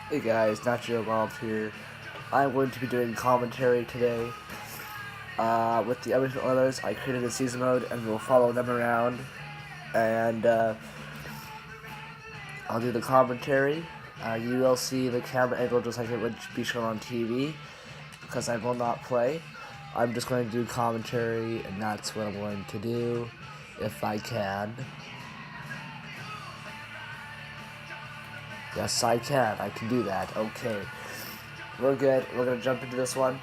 Hey guys, Nacho Evolved here. I'm going to be doing commentary today with the Edmonton Oilers. I created a season mode and we'll follow them around. And I'll do the commentary. You will see the camera angle just like it would be shown on TV because I will not play. I'm just going to do commentary and that's what I'm going to do if I can. Yes, I can. I can do that. Okay. We're good. We're going to jump into this one.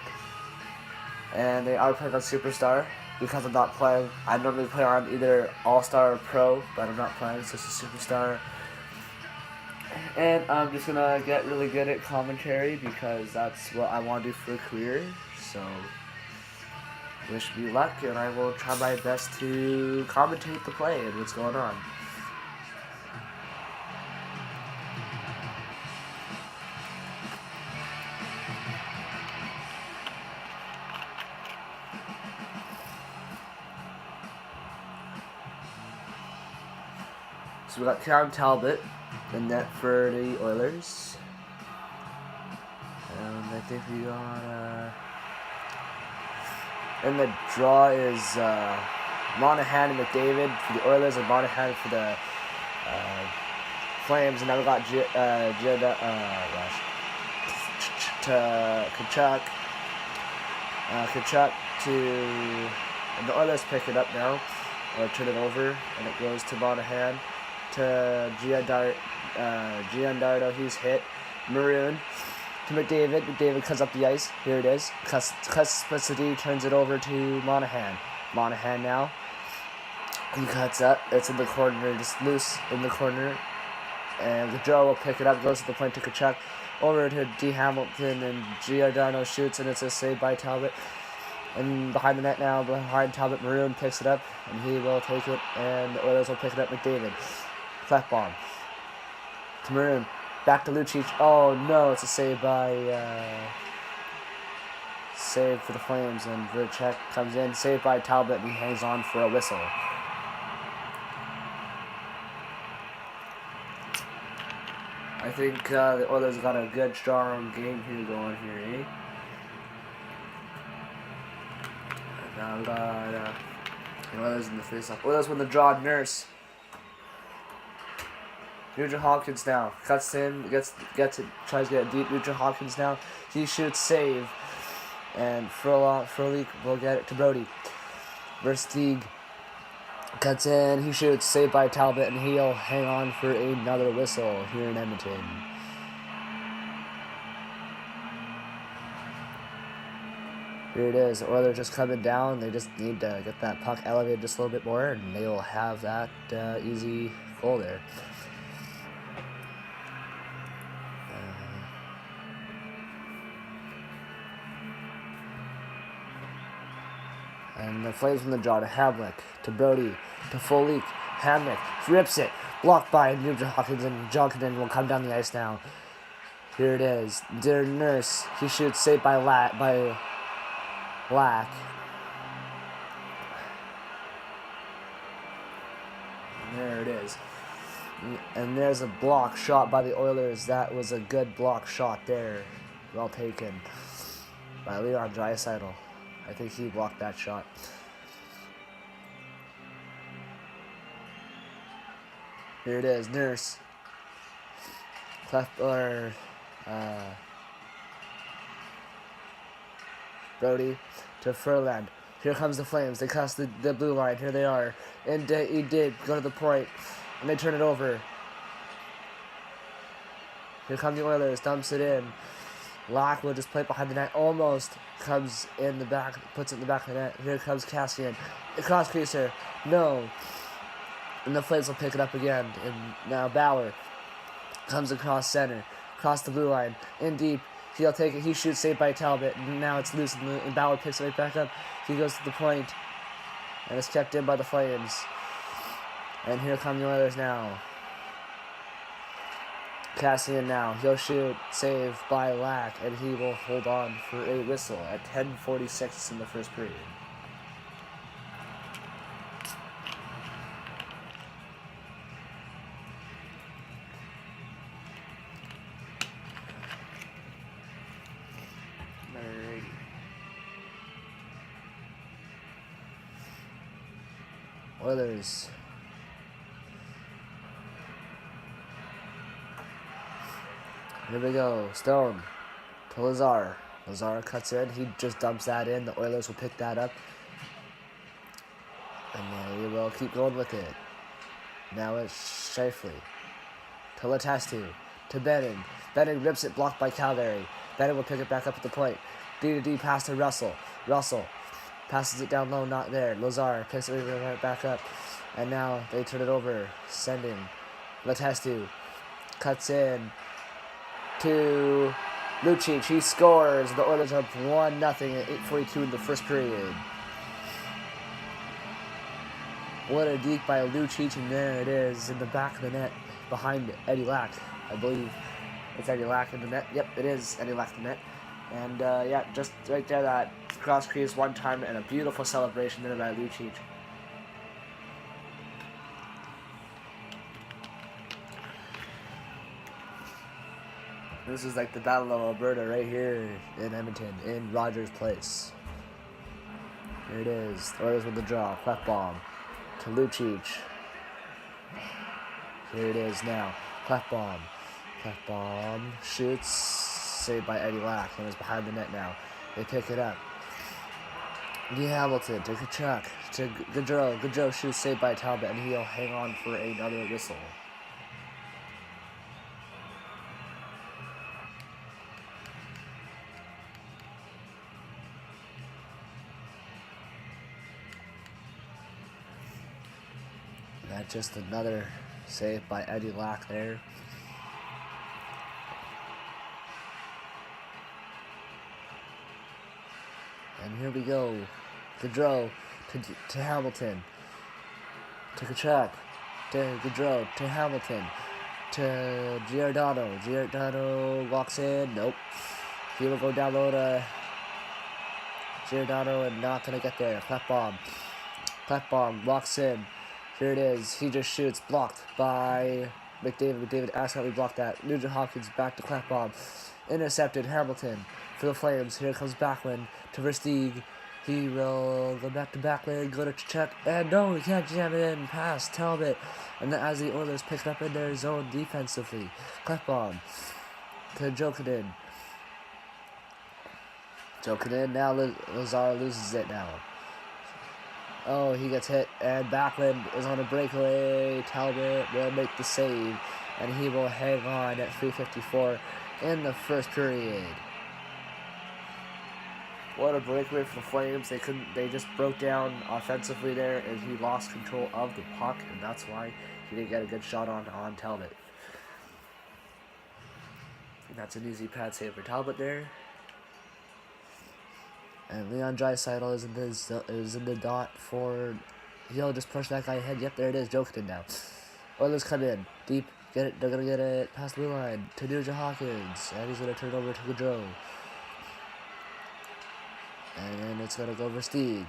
And they are playing on Superstar because I'm not playing. I normally play on either All-Star or Pro, but I'm not playing, so it's a Superstar. And I'm just going to get really good at commentary because that's what I want to do for a career. So, wish me luck, and I will try my best to commentate the play and what's going on. So we got Cam Talbot in net for the Oilers. And I think we got... and the draw is Monahan and McDavid for the Oilers and Monahan for the Flames. And now we got Kachuk. Kachuk to... And the Oilers pick it up now. Or turn it over. And it goes to Monahan. To Giandardo. He's hit. Maroon. To McDavid. McDavid cuts up the ice. Here it is. Cuts the D, turns it over to Monahan. Monahan now. He cuts up. It's in the corner, just loose in the corner. And Gaudreau will pick it up. Goes to the point to Kachuk. Over to D. Hamilton. And Giordano shoots, and it's a save by Talbot. And behind the net now, behind Talbot, Maroon picks it up. And he will take it. And the Oilers will pick it up. McDavid. Clef bomb. To Maroon. Back to Lucic. Oh no, it's a save by save for the Flames, and Voracek comes in. Saved by Talbot, and he hangs on for a whistle. I think the Oilers got a good, strong game here going here, eh? And now we got the Oilers in the face-off. Oilers win the draw. Nurse. Nugent Hopkins now cuts in, gets it, tries to get it deep. Nugent Hopkins now, he shoots, save, and Frolik will get it to Brody. Versteeg cuts in, he shoots, saved by Talbot, and he'll hang on for another whistle here in Edmonton. Here it is. The Oilers just coming down. They just need to get that puck elevated just a little bit more, and they will have that easy goal there. And the Flames from the draw to Hamlick, to Brody, to Folik. Hamlick rips it, blocked by Nugent Hopkins, and Jonathan will come down the ice now. Here it is. Dear Nurse, he shoots, saved by Lack. And there it is. And there's a block shot by the Oilers. That was a good block shot there. Well taken by Leon Draisaitl. I think he blocked that shot. Here it is, Nurse. Brody to Furland. Here comes the Flames. They cross the blue line. Here they are. And he did go to the point. And they turn it over. Here come the Oilers. Dumps it in. Lack will just play it behind the net. Almost comes in the back. Puts it in the back of the net. Here comes Cassian. Across creaser. No. And the Flames will pick it up again. And now Bauer comes across center. Across the blue line. In deep. He'll take it. He shoots, saved by Talbot. And now it's loose. And Bauer picks it right back up. He goes to the point. And it's kept in by the Flames. And here come the Oilers now. Cassian now, he'll shoot, save by Lack, and he will hold on for a whistle at 10:46 in the first period. Oilers. Here we go. Stone to Lazar. Lazar cuts in. He just dumps that in. The Oilers will pick that up. And they will keep going with it. Now it's Shifley. To Letestu. To Benning. Benning rips it, blocked by Calgary. Benning will pick it back up at the point. D pass to Russell. Russell passes it down low, not there. Lazar picks it right back up. And now they turn it over. Sending. Letestu cuts in to Lucic. He scores. The Oilers are up 1-0 at 8:42 in the first period. What a deke by Lucic, and there it is in the back of the net behind Eddie Lack. I believe it's Eddie Lack in the net. Yep, it is Eddie Lack in the net. And yeah, just right there, that cross crease one time, and a beautiful celebration there by Lucic. This is like the Battle of Alberta right here in Edmonton, in Rogers Place. Here it is. The Oilers with the draw. Clefbaum to Lucic. Here it is now. Clefbaum. Clefbaum shoots. Saved by Eddie Lack. And is behind the net now. They pick it up. Guy Hamilton to Kachuk. To Gaudreau. Gaudreau shoots, saved by Talbot. And he'll hang on for another whistle. That's just another save by Eddie Lack there. And here we go. Gaudreau to Hamilton. To Kachuk. To Gaudreau. To Hamilton. To Giordano. Giordano walks in. Nope. He will go down low to Giordano and not going to get there. Clefbaum. Clefbaum walks in. Here it is. He just shoots. Blocked by McDavid. McDavid accidentally blocked that. Nugent Hopkins back to Clefbaum. Intercepted. Hamilton for the Flames. Here comes Backlund to Versteeg. He will go back to Backlund, go to Chuk, and no, he can't jam it in past Talbot. And then as the Oilers pick it up in their zone defensively, Clefbaum to Jokinen. Jokinen, now Lazar loses it now. Oh, he gets hit, and Backlund is on a breakaway. Talbot will make the save, and he will hang on at 3:54 in the first period. What a breakaway for the Flames. They just broke down offensively there, and he lost control of the puck, and that's why he didn't get a good shot on Talbot. And that's an easy pad save for Talbot there. And Leon Draisaitl is in the dot for. He'll just push that guy ahead. Yep, there it is. Jokinen now. Oilers come in deep. Get it. They're gonna get it past the blue line to Nugent Hopkins, and he's gonna turn it over to Gaudreau. And then it's going to go Versteeg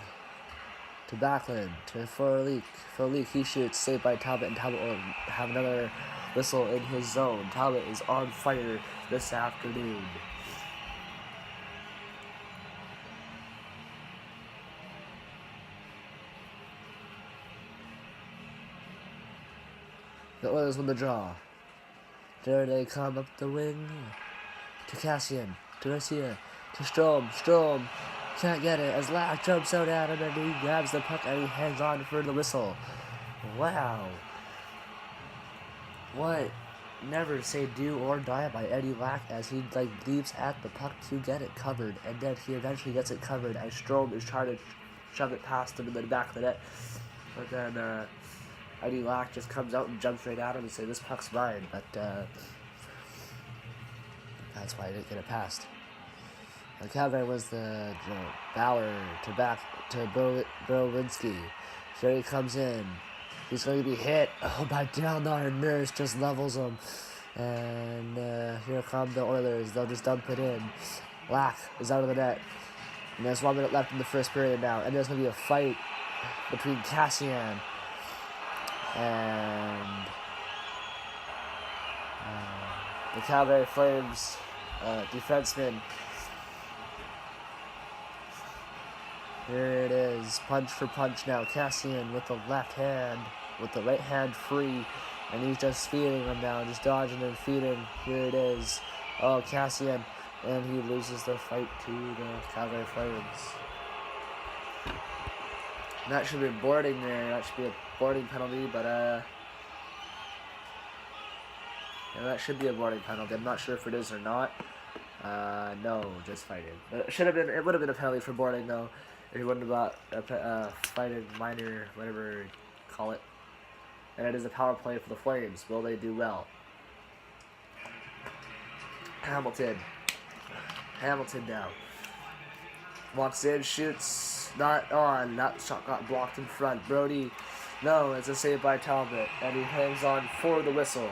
to Backlund to Furleek. Furleek, he shoots, saved by Talbot, and Talbot will have another whistle in his zone. Talbot is on fire this afternoon. The Oilers win the draw. There they come up the wing to Cassian, to Garcia, to Strome. Strome can't get it as Lack jumps out at him and he grabs the puck and he hangs on for the whistle. Wow. What? Never say do or die by Eddie Lack as he leaps at the puck to get it covered, and then he eventually gets it covered as Strome is trying to shove it past him in the back of the net. But then Eddie Lack just comes out and jumps right at him and says, "This puck's mine," but that's why I didn't get it past. Calgary was the Bauer to Berlinski. Here he comes in. He's going to be hit. Oh, by down there. Nurse just levels him. And here come the Oilers. They'll just dump it in. Lack is out of the net. And there's 1 minute left in the first period now. And there's going to be a fight between Cassian and the Calgary Flames defenseman. Here it is, punch for punch now. Cassian with the left hand, with the right hand free, and he's just feeding him now, just dodging and feeding. Here it is. Oh, Cassian, and he loses the fight to the Calgary Flames. And that should be boarding there. That should be a boarding penalty, but yeah, that should be a boarding penalty. I'm not sure if it is or not. No, just fighting. It should have been. It would have been a penalty for boarding though. If you wouldn't about fighting minor, whatever you call it. And it is a power play for the Flames. Will they do well? Hamilton now. Walks in, shoots, not on. That shot got blocked in front. Brody, no, it's a save by Talbot. And he hangs on for the whistle.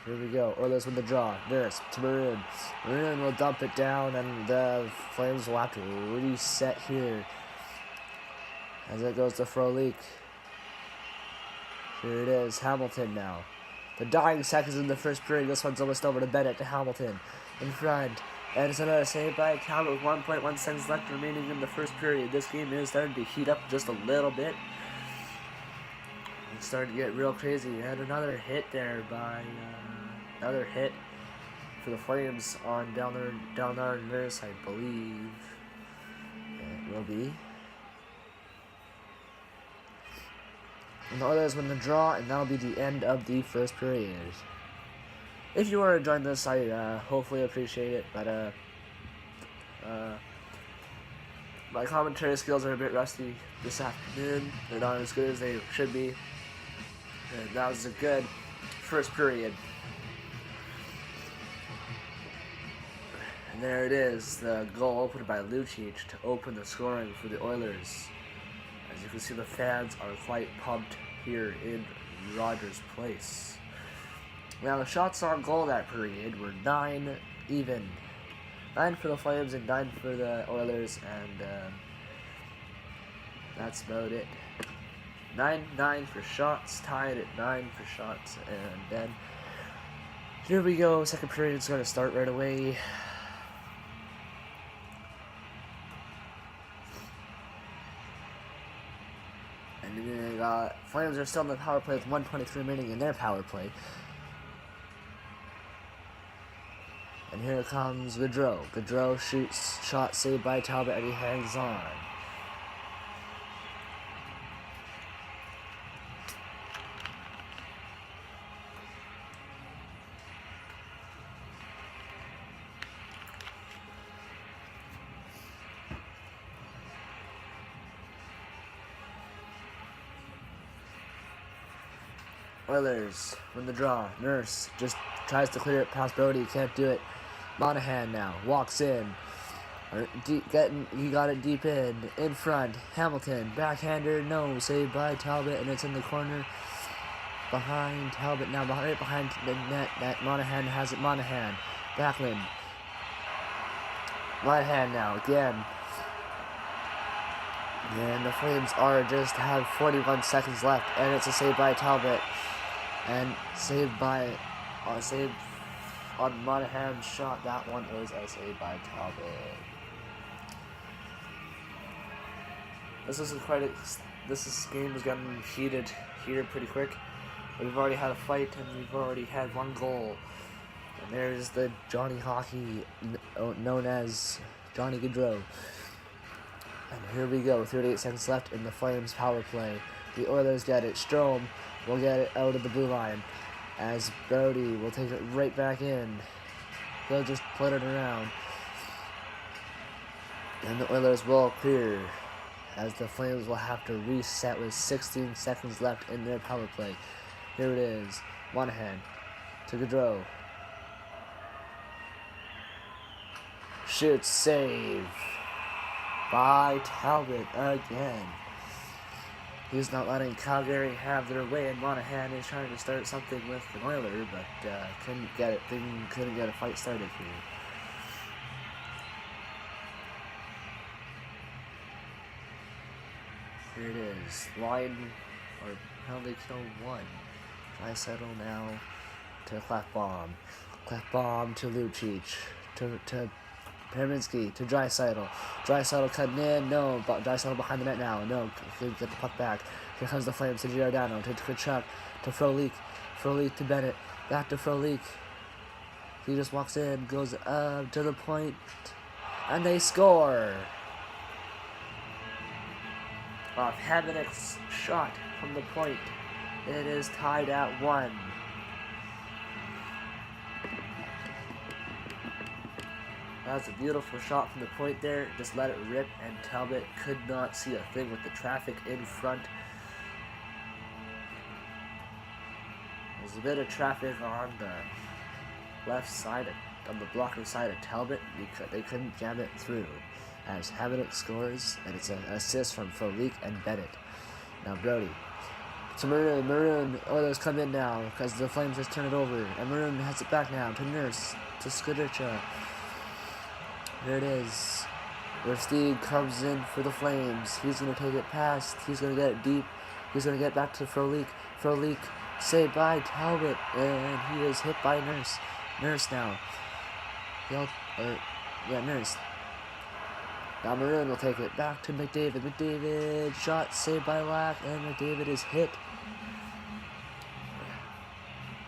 Here we go. Oilers with the draw. Nurse to Maroon. Maroon will dump it down, and the Flames will have to reset here. As it goes to Frolik. Here it is. Hamilton now. The dying seconds in the first period. This one's almost over to Bennett to Hamilton. In front. And it's another save by Talbot with 1.1 seconds left remaining in the first period. This game is starting to heat up just a little bit. It's starting to get real crazy. And another hit there by... another hit for the Flames on down there Nurse, I believe it will be. And the Oilers win the draw, and that'll be the end of the first period. If you are enjoying this, I hopefully appreciate it, but my commentary skills are a bit rusty this afternoon. They're not as good as they should be. And that was a good first period. And there it is, the goal opened by Lucic to open the scoring for the Oilers. As you can see, the fans are quite pumped here in Rogers Place. Now, the shots on goal that period were 9 even. 9 for the Flames and 9 for the Oilers, and that's about it. 9 for shots, tied at 9 for shots, and then here we go. Second period is going to start right away. And Flames are still in the power play with 1:23 remaining in their power play. And here comes Gaudreau. Gaudreau shoots, shot saved by Talbot, and he hangs on. Oilers win the draw. Nurse just tries to clear it past Brody. Can't do it. Monahan now walks in. He got it deep in front. Hamilton, backhander, no, saved by Talbot, and it's in the corner behind Talbot now, right behind the net. That Monahan has it. Monahan, Backlund, Monahan now again. And the Flames just have 41 seconds left, and it's a save by Talbot, and saved on Monahan's shot. That one is a save by Talbot. This game is getting heated here pretty quick. We've already had a fight, and we've already had one goal. And there's the Johnny Hockey, known as Johnny Gaudreau. And here we go, 38 seconds left in the Flames power play. The Oilers get it. Strome will get it out of the blue line, as Brody will take it right back in. They'll just put it around. And the Oilers will clear, as the Flames will have to reset with 16 seconds left in their power play. Here it is. Monahan to Gaudreau. Shoots, save by Talbot again. He's not letting Calgary have their way, and Monahan is trying to start something with an Oiler, but couldn't get a fight started here. Here it is. Line or penalty kill 1. Draisaitl now to Klefbom. Klefbom to Lucic. To Perminski to Draisaitl. Draisaitl cutting in. No. Draisaitl behind the net now. No. Get the puck back. Here comes the Flames to Giordano. To Tkachuk. To Frolik. Frolik to Bennett. Back to Frolik. He just walks in. Goes up to the point. And they score. Off Hamanek's shot from the point. It is tied at 1. That was a beautiful shot from the point there. Just let it rip, and Talbot could not see a thing with the traffic in front. There's a bit of traffic on the left side, on the blocker side of Talbot. They couldn't jam it through. As Hamanek scores, and it's an assist from Frolik and Bennett. Now Brody. To Maroon. Oilers come in now because the Flames just turn it over. And Maroon has it back now to Nurse. To Skudricha. Here it is. Versteeg comes in for the Flames. He's going to take it past. He's going to get it deep. He's going to get back to Frolik. Frolik saved by Talbot. And he is hit by Nurse. Nurse now. Nurse. Now Maroon will take it back to McDavid. McDavid shot saved by Lack, and McDavid is hit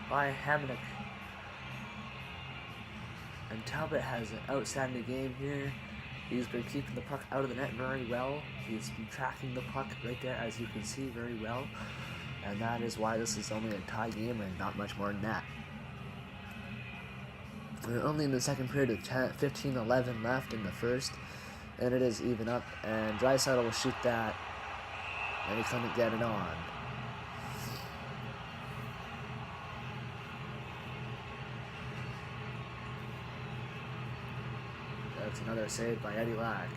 by Hamanek. And Talbot has an outstanding game here. He's been keeping the puck out of the net very well. He's been tracking the puck right there, as you can see, very well. And that is why this is only a tie game and not much more than that. We're only in the second period of 15-11 left in the first. And it is even up, and Draisaitl will shoot that, and he couldn't get it on. That's another save by Eddie Lack.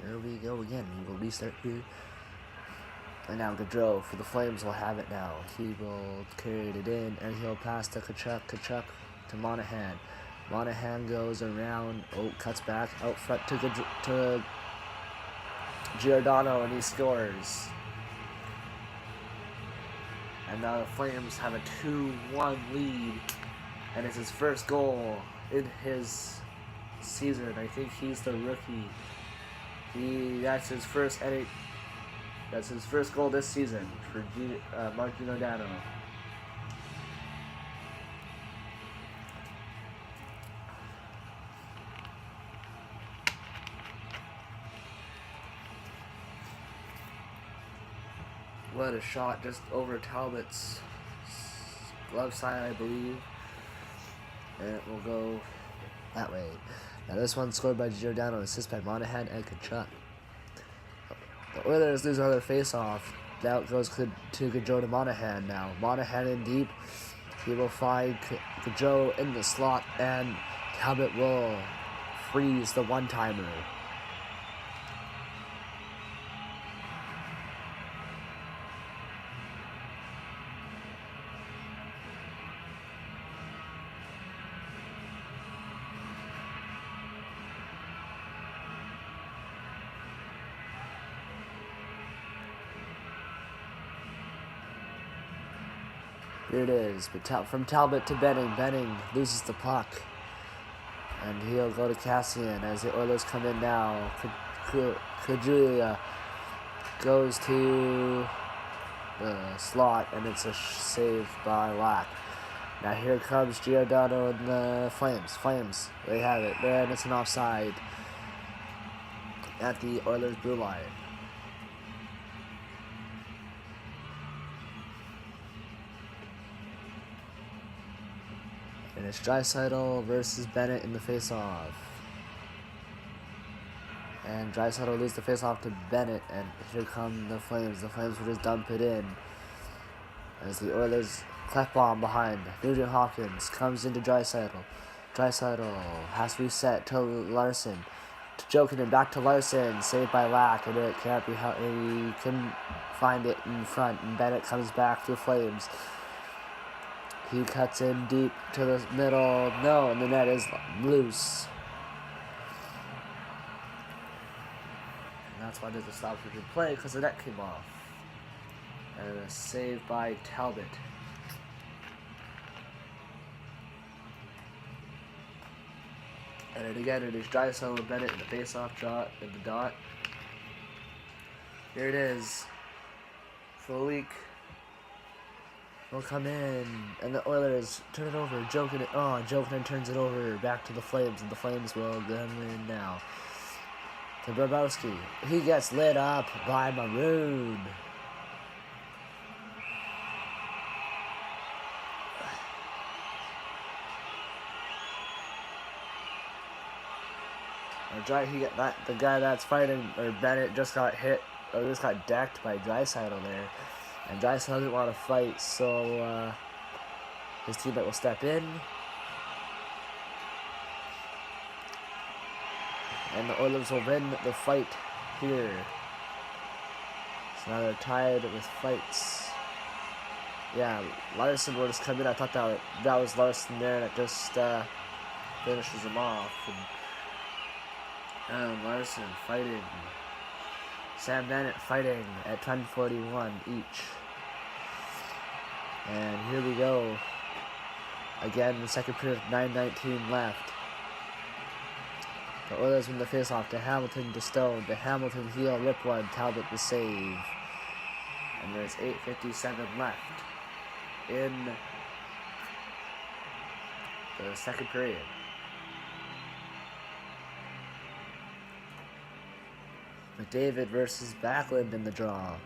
Here we go again. We will restart here. And now Gaudreau for the Flames will have it now. He will carry it in, and he'll pass to Tkachuk. Tkachuk to Monahan. Monahan goes around. Oh, cuts back out front to Giordano, and he scores. And now the Flames have a 2-1 lead, and it's his first goal in his season. I think he's the rookie. That's his first goal this season for Mark Giordano. What a shot, just over Talbot's glove side, I believe. And it will go that way. Now this one scored by Giordano, assist by Monahan and Tkachuk. The Oilers lose another face-off. Now it goes to Gaudreau to Monahan now. Monahan in deep. He will find Gaudreau in the slot, and Talbot will freeze the one-timer. Here it is, but from Talbot to Benning. Benning loses the puck. And he'll go to Cassian as the Oilers come in now. Kajulia goes to the slot, and it's a save by Lack. Now here comes Giordano and the Flames. Flames, they have it. And it's an offside at the Oilers blue line. And it's Draisaitl versus Bennett in the face-off. And Draisaitl loses the face-off to Bennett, and here come the Flames. The Flames will just dump it in. As the Oilers Klefbom behind. Nugent Hopkins comes into Draisaitl. Draisaitl has to reset to Larson. To Jokinen, back to Larson. Saved by Lack, and it can't be held. He couldn't find it in front, and Bennett comes back to the Flames. He cuts in deep to the middle. No, and the net is loose. And that's why there's a stoppage in play, because the net came off. And a save by Talbot. And then again, it is Drysdale and Bennett in the face-off shot in the dot. Here it is. Felique will come in, and the Oilers turn it over. Jokinen turns it over back to the Flames, and the Flames will get in now. To Bobrovsky. He gets lit up by Maroon. The guy that's fighting, or Bennett, just got hit, or just got decked by Draisaitl there. And Draisaitl doesn't want to fight, so his teammate will step in. And the Oilers will win the fight here. So now they're tied with fights. Yeah, Larson will just come in. I thought that was Larson there, and it just finishes him off. And Larson fighting. Sam Bennett fighting at 10:41 each. And here we go. Again, the second period, 9:19 left. The Oilers win the faceoff to Hamilton to Stone. To Hamilton, heel, rip one, Talbot the save. And there's 8:57 left in the second period. McDavid versus Backlund in the draw.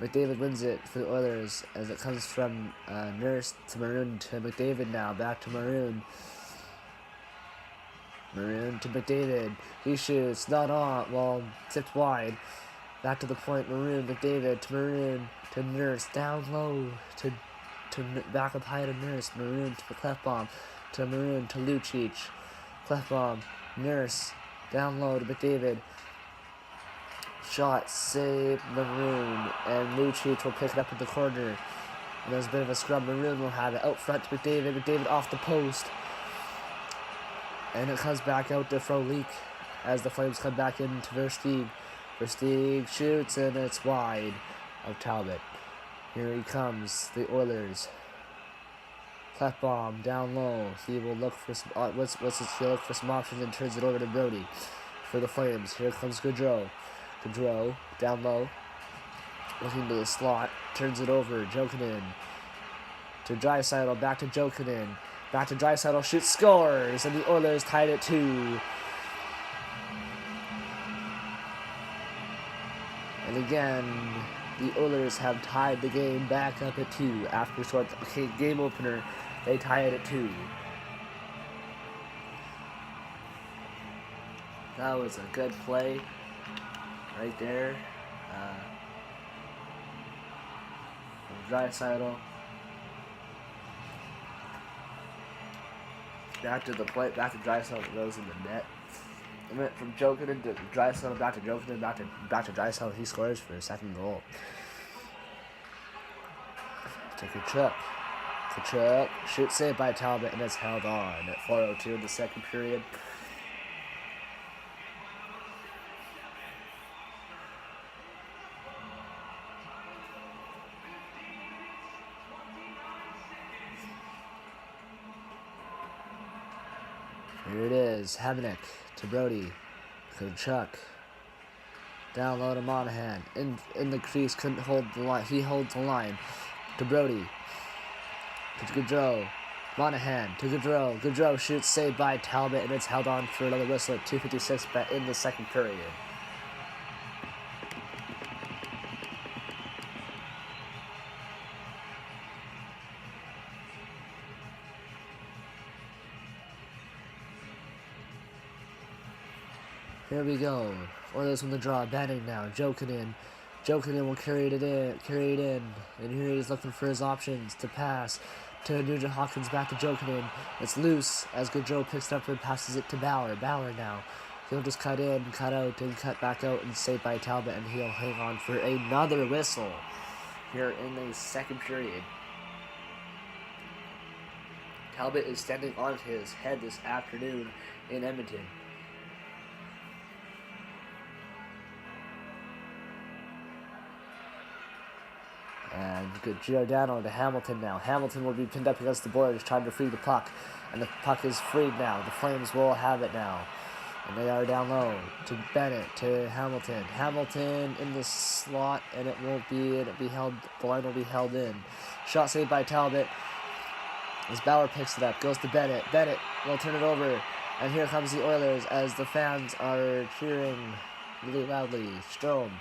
McDavid wins it for the Oilers as it comes from Nurse to Maroon to McDavid now. Back to Maroon. Maroon to McDavid. He shoots. Not on. Well, tipped wide. Back to the point. Maroon. McDavid to Maroon to Nurse. Down low to back up high to Nurse. Maroon to the Clefbaum. To Maroon to Lucic. Clefbaum. Nurse. Down low to McDavid. Shot, save, Maroon, and Lucic will pick it up in the corner. And there's a bit of a scrum. Maroon will have it out front to McDavid. McDavid off the post. And it comes back out to Frolik as the Flames come back into Versteeg. Versteeg shoots, and it's wide of Talbot. Here he comes, the Oilers. Clefbaum down low. He will look for some. He'll look for some options and turns it over to Brody for the Flames. Here comes Gaudreau. Gaudreau, down low, looking to the slot, turns it over, Jokinen to Draisaitl, back to Jokinen, back to Draisaitl, shoots, scores, and the Oilers tied it 2. And again, the Oilers have tied the game back up at 2. After a short game opener, they tie it at 2. That was a good play. Right there, from Draisaitl. Back to the plate, back to Draisaitl, goes in the net. It went from Jokinen to Draisaitl, back to Jokinen, back to Draisaitl. He scores for his second goal. To Kachuk. Kachuk, shoot saved by Talbot, and it's held on at 4:02 in the second period. Here it is, Hamonic to Brody, Kachuk, down low to Monahan, in the crease, couldn't hold the line, he holds the line, to Brody, to Gaudreau, Monahan, to Gaudreau, Gaudreau shoots, saved by Talbot, and it's held on for another whistle at 2:56 in the second period. Here we go. Oilers on the draw, batting now. Jokinen will carry it in. And here he's looking for his options to pass to Nugent Hopkins, back to Jokinen. It's loose as Gaudreau picks it up and passes it to Bauer. Bauer now. He'll just cut in, cut out, and cut back out and saved by Talbot, and he'll hang on for another whistle here in the second period. Talbot is standing on his head this afternoon in Edmonton. And good Giordano to Hamilton now. Hamilton will be pinned up against the boards, trying to free the puck. And the puck is freed now. The Flames will have it now. And they are down low to Bennett, to Hamilton. Hamilton in the slot, and it won't be, it'll be held, the line will be held in. Shot saved by Talbot. As Bauer picks it up, goes to Bennett. Bennett will turn it over. And here comes the Oilers as the fans are cheering really loudly. Strome.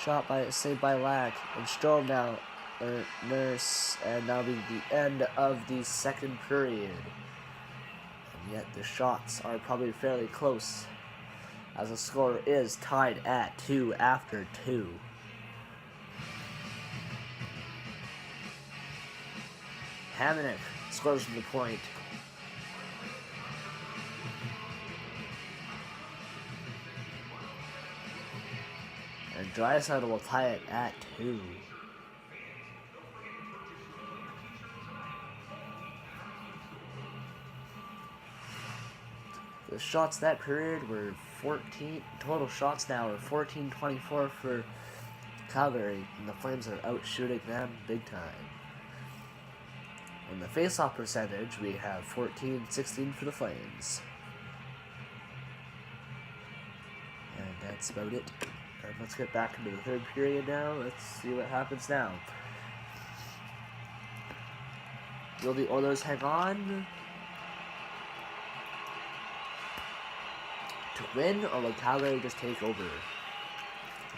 Shot saved by Lack, and Strome now, Nurse, and that'll be the end of the second period. And yet the shots are probably fairly close, as the score is tied at 2 after 2. Hamonic scores from the point. And Draisaitl will tie it at 2. The shots that period were 14. Total shots now are 14-24 for Calgary, and the Flames are out shooting them big time. In the face-off percentage, we have 14-16 for the Flames. And that's about it. Let's get back into the third period now. Let's see what happens now. Will the Oilers hang on to win, or will Calgary just take over?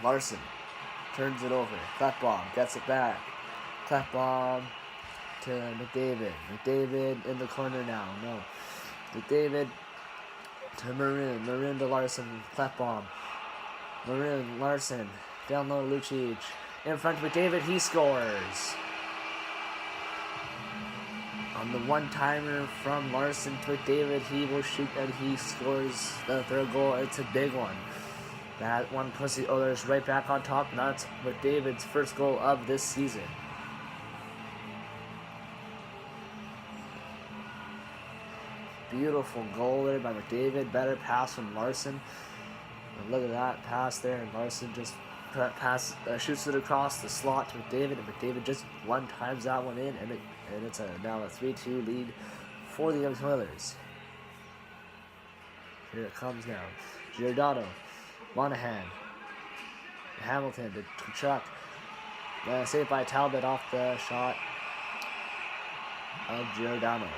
Larson turns it over. Klefbom gets it back. Klefbom to McDavid. McDavid in the corner now. No. McDavid to Maroon. Maroon to Larson. Klefbom. Maroon, Larson, down low, Lucic, in front of McDavid, he scores. On the one-timer from Larson to McDavid, he will shoot and he scores the third goal. It's a big one. That one puts the Oilers right back on top, and that's McDavid's first goal of this season. Beautiful goal there by McDavid. Better pass from Larson. And look at that pass there, and Larson just shoots it across the slot to McDavid, and McDavid just one-times that one in, and it's now a 3-2 lead for the Edmonton Oilers. Here it comes now. Giordano, Monahan, Hamilton to Tkachuk. Saved by Talbot off the shot of Giordano.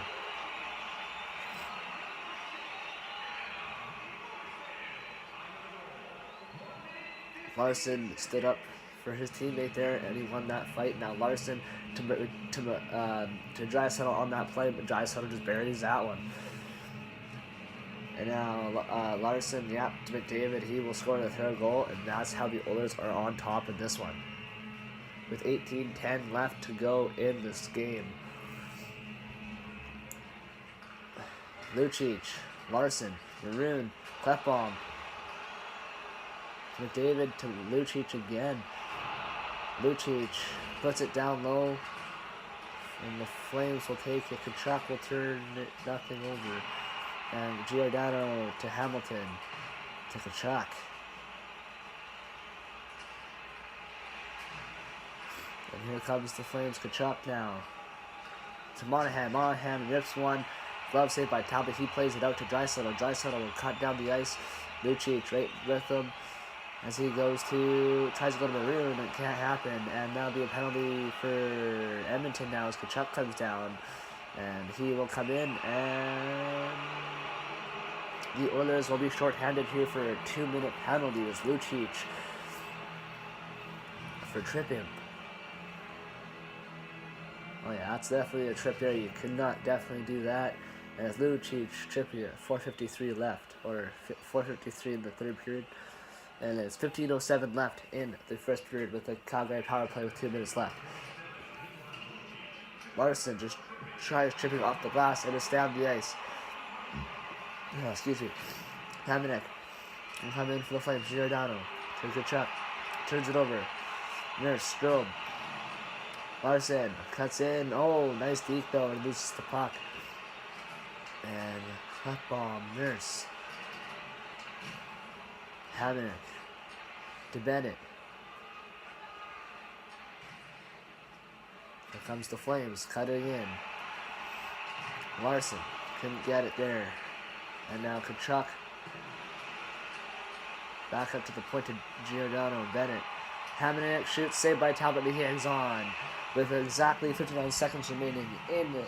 Larson stood up for his teammate there, and he won that fight. Now Larson to Draisaitl on that play, but Draisaitl just buries that one. And now Larson, to McDavid, he will score the third goal, and that's how the Oilers are on top in this one. With 18:10 left to go in this game. Lucic, Larson, Maroon, Klefbom. McDavid to Lucic again. Lucic puts it down low, and the Flames will take it. Tkachuk will turn it nothing over. And Giordano to Hamilton to Tkachuk. And here comes the Flames. Tkachuk now to Monahan. Monahan rips one. Glove saved by Talbot. He plays it out to Draisaitl. Draisaitl will cut down the ice. Lucic right with him. As he tries to go to Maroon, it can't happen, and that'll be a penalty for Edmonton now as Tkachuk comes down, and he will come in, and the Oilers will be shorthanded here for a 2-minute penalty as Lucic for tripping. Oh yeah, that's definitely a trip there. You could not definitely do that. And as Lucic tripping at 4:53 left, or 4:53 in the third period. And it's 15:07 left in the first period with the Calgary power play with 2 minutes left. Larson just tries tripping off the glass and is down the ice. Oh, excuse me. Hamonic will come in for the Flames. Giordano to Tkachuk. Turns it over. Nurse, Strome. Larson cuts in. Oh, nice deke though, and loses the puck. And hot bomb, Nurse. Hammock to Bennett. Here comes the Flames, cutting in. Larson couldn't get it there. And now Kachuk. Back up to the point to Giordano. Bennett. Hamonic shoots, saved by Talbot, but he hangs on. With exactly 59 seconds remaining in the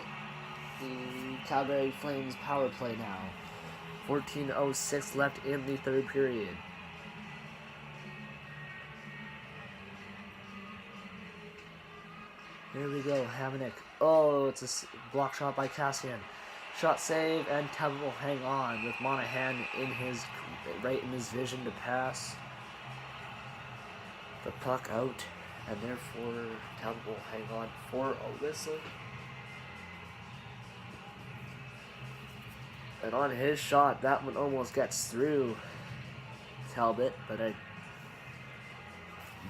Calgary Flames power play now. 14:06 left in the third period. Here we go, Hamonic. Oh, it's a block shot by Cassian. Shot save, and Talbot will hang on with Monahan right in his vision to pass the puck out, and therefore Talbot will hang on for a whistle. And on his shot, that one almost gets through Talbot, but I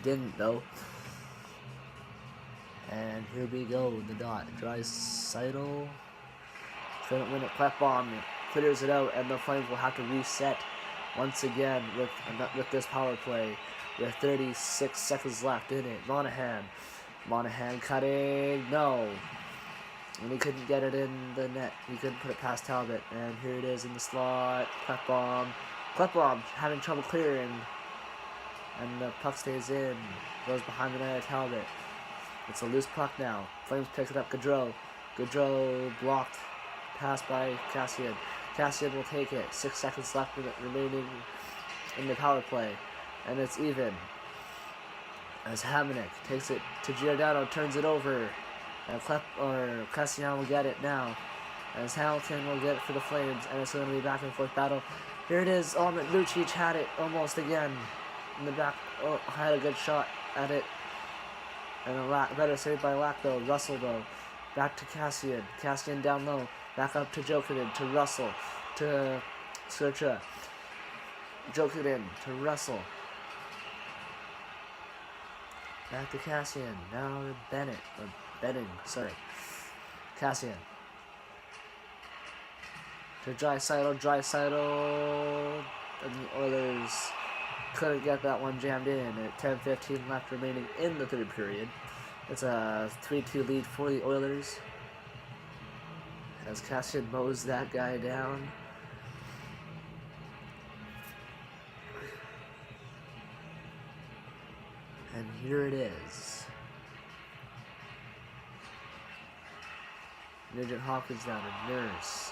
didn't though. And here we go, the dot. Draisaitl couldn't win it. Klefbom clears it out, and the Flames will have to reset once again with this power play. With 36 seconds left in it. Monahan cutting. No. And he couldn't get it in the net. He couldn't put it past Talbot. And here it is in the slot. Klefbom having trouble clearing. And the puck stays in. Goes behind the net of Talbot. It's a loose puck now. Flames pick it up. Gaudreau blocked. Pass by Cassian. Cassian will take it. 6 seconds left remaining in the power play. And it's even. As Hamonic takes it to Giordano, turns it over. And Cassian will get it now. As Hamilton will get it for the Flames. And it's going to be a back and forth battle. Here it is. Lucic had it almost again. In the back. Oh, had a good shot at it. And a better save by Lack though. Russell though. Back to Cassian. Cassian down low. Back up to Jokinen. To Russell. To Skurcha. Jokinen. To Russell. Back to Cassian. Now to Bennett. Cassian. To Draisaitl. And the Oilers couldn't get that one jammed in at 10:15 left remaining in the third period. It's a 3-2 lead for the Oilers. As Cassian mows that guy down. And here it is. Nugent Hopkins down to Nurse.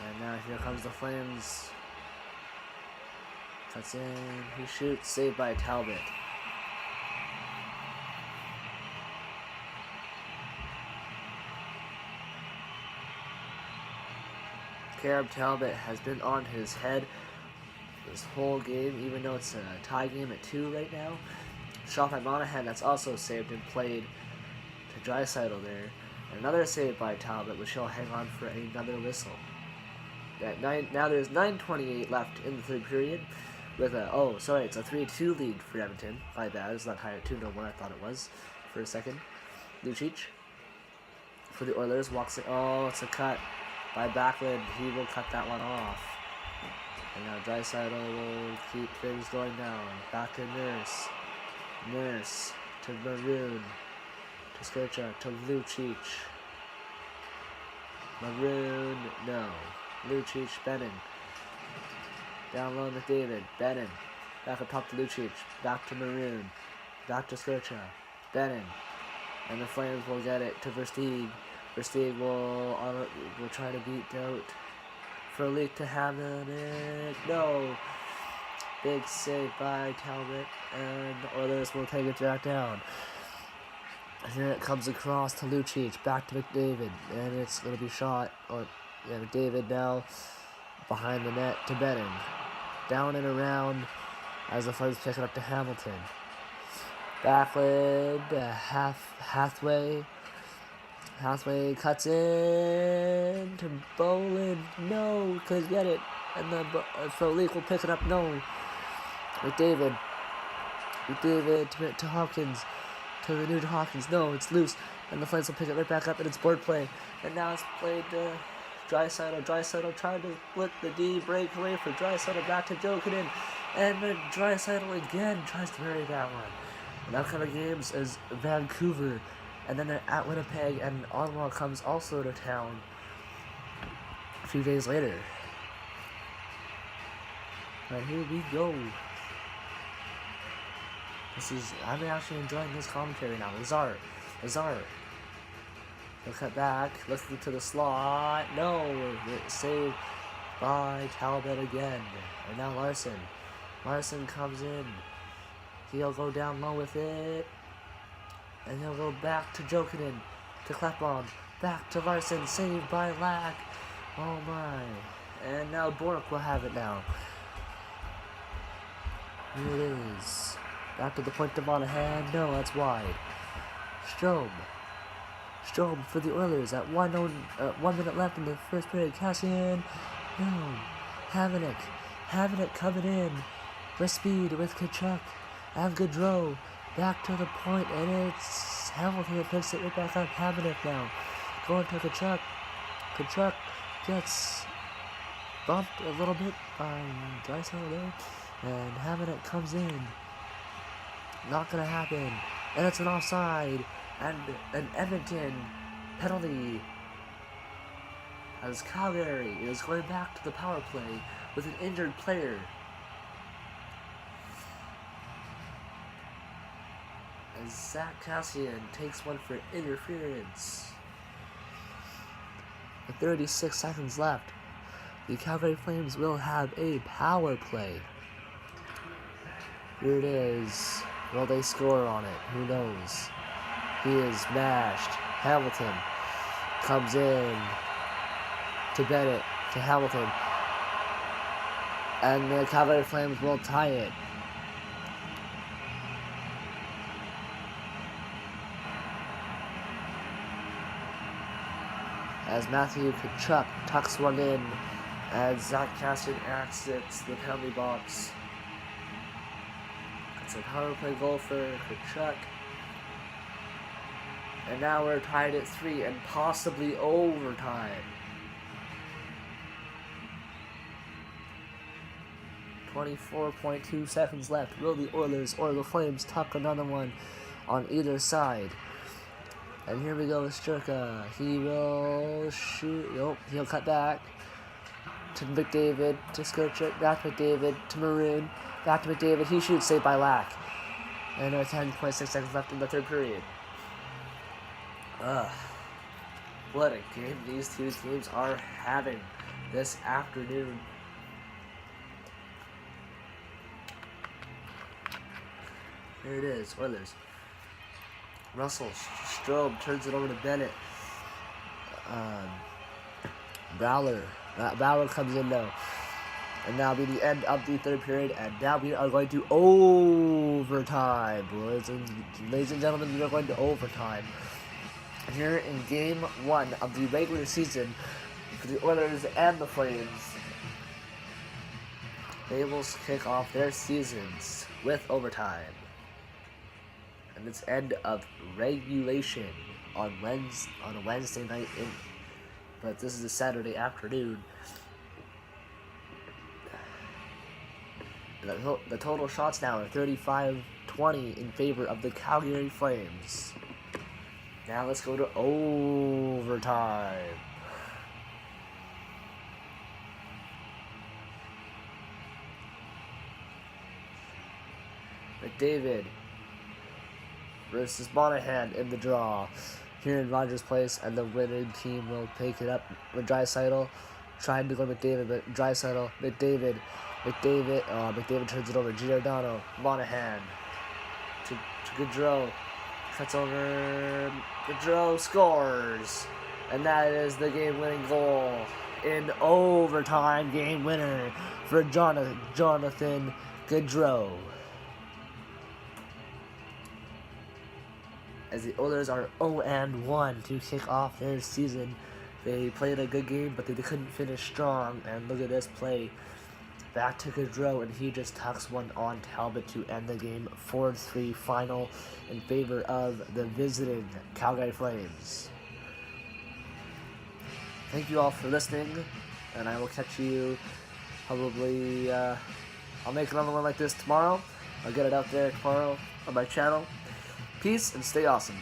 And now here comes the Flames. Cuts in. He shoots. Saved by Talbot. Caleb Talbot has been on his head this whole game, even though it's a tie game at 2 right now. Shot by Monahan, that's also saved and played to Draisaitl there. Another save by Talbot, which he'll hang on for another whistle. Now there's 9:28 left in the third period. With it's a 3-2 lead for Edmonton. My bad, it's not high at 2 no more. I thought it was for a second. Lucic for the Oilers walks it. Oh, it's a cut by Backlund. He will cut that one off. And now Draisaitl will keep things going down. Back to Nurse. Nurse to Maroon. To Skurcha. To Lucic. Maroon. No. Lucic. Benning. Down low McDavid. Benning. Back up top to Lucic. Back to Maroon. Back to Skurcha. Benning. And the Flames will get it to Versteeg. Versteeg will try to beat out for a leak to Hamonic. No. Big save by Talbot. And the Oilers will take it back down. And here it comes across to Lucic. Back to McDavid. And it's going to be shot. McDavid now behind the net to Benning. Down and around as the Flames pick it up to Hamilton. Backlund, Hathaway. Hathaway cuts in to Bolin. No, couldn't get it. And then Frolik will pick it up. No. McDavid to Hopkins. To the new Hopkins. No, it's loose. And the Flames will pick it right back up, and it's board play. And now it's played to Draisaitl tried to split the D, break away for Draisaitl, back to Jokinen, and then Draisaitl again tries to bury that one. And upcoming games is Vancouver, and then they're at Winnipeg, and Ottawa comes also to town a few days later. And here we go. I'm actually enjoying this commentary now. Lazar. He'll cut back, looking to the slot. No, saved by Talbot again. And now Larson. Larson comes in. He'll go down low with it. And he'll go back to Jokinen, to Klepon, back to Larson, saved by Lack. Oh my. And now Bork will have it now. Here it is. Back to the point of Monahan. No, that's wide. Strome for the Oilers at 1 minute left in the first period. Cassian. No. Havanek coming in for speed with Kachuk and Gaudreau. Back to the point, and it's Hamilton that picks it right back up. Havanek now going to Kachuk. Kachuk gets bumped a little bit by Draisaitl, and Havanek comes in. Not gonna happen, and it's an offside, and an Edmonton penalty as Calgary is going back to the power play with an injured player. As Zach Cassian takes one for interference. With 36 seconds left, the Calgary Flames will have a power play. Here it is. Will they score on it? Who knows? He is mashed. Hamilton comes in to Bennett, to Hamilton. And the Calgary Flames will tie it. As Matthew Kachuk tucks one in as Zach Cassian exits the penalty box. It's a power play goal for Kachuk. And now we're tied at 3 and possibly overtime. 24.2 seconds left. Will the Oilers or the Flames tuck another one on either side? And here we go with Sturka. He will shoot. Nope, he'll cut back to McDavid, to Skurchuk, back to McDavid, to Maroon, back to McDavid. He shoots, saved by Lack. And 10.6 seconds left in the third period. What a game these two teams are having this afternoon. Here it is, Oilers. Russell Strobe turns it over to Bennett. Bauer comes in now. And now be the end of the third period. And now we are going to overtime. Ladies and gentlemen, we are going to overtime. Here in Game 1 of the regular season for the Oilers and the Flames. They will kick off their seasons with overtime. And it's end of regulation on a Wednesday night, but this is a Saturday afternoon. And the total shots now are 35-20 in favor of the Calgary Flames. Now let's go to overtime. McDavid versus Monahan in the draw here in Rogers Place, and the winning team will take it up with Draisaitl trying to go McDavid, but Draisaitl, McDavid turns it over. Giordano, Monahan to Gaudreau, cuts over. Gaudreau scores, and that is the game-winning goal in overtime. Game winner for Jonathan Gaudreau. As the Oilers are 0-1 to kick off their season. They played a good game, but they couldn't finish strong. And look at this play. Back to Gaudreau, and he just tucks one on Talbot to end the game. 4-3 final in favor of the visiting Calgary Flames. thank you all for listening, and I will catch you probably, I'll make another one like this tomorrow. I'll get it out there tomorrow on my channel. Peace and stay awesome.